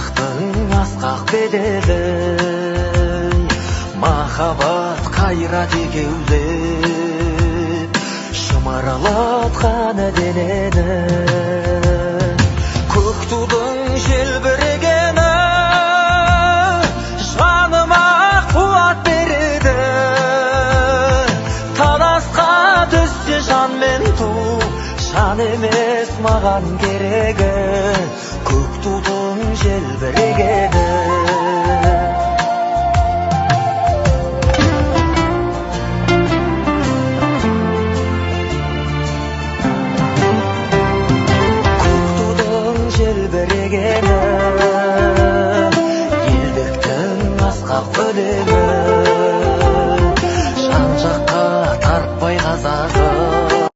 жан-жақтың асқақ бедері, махаббат қайрат екеулеп шымырлатқан денені. Көк тудың желбірегені жаныма қуат береді. Таласқа түссе жан мен ту, жан емес маған керегі. Көк тудың желбірегені. Желбірегені, елдіктің асқақ өлеңі, жан-жаққа тартпай қазақ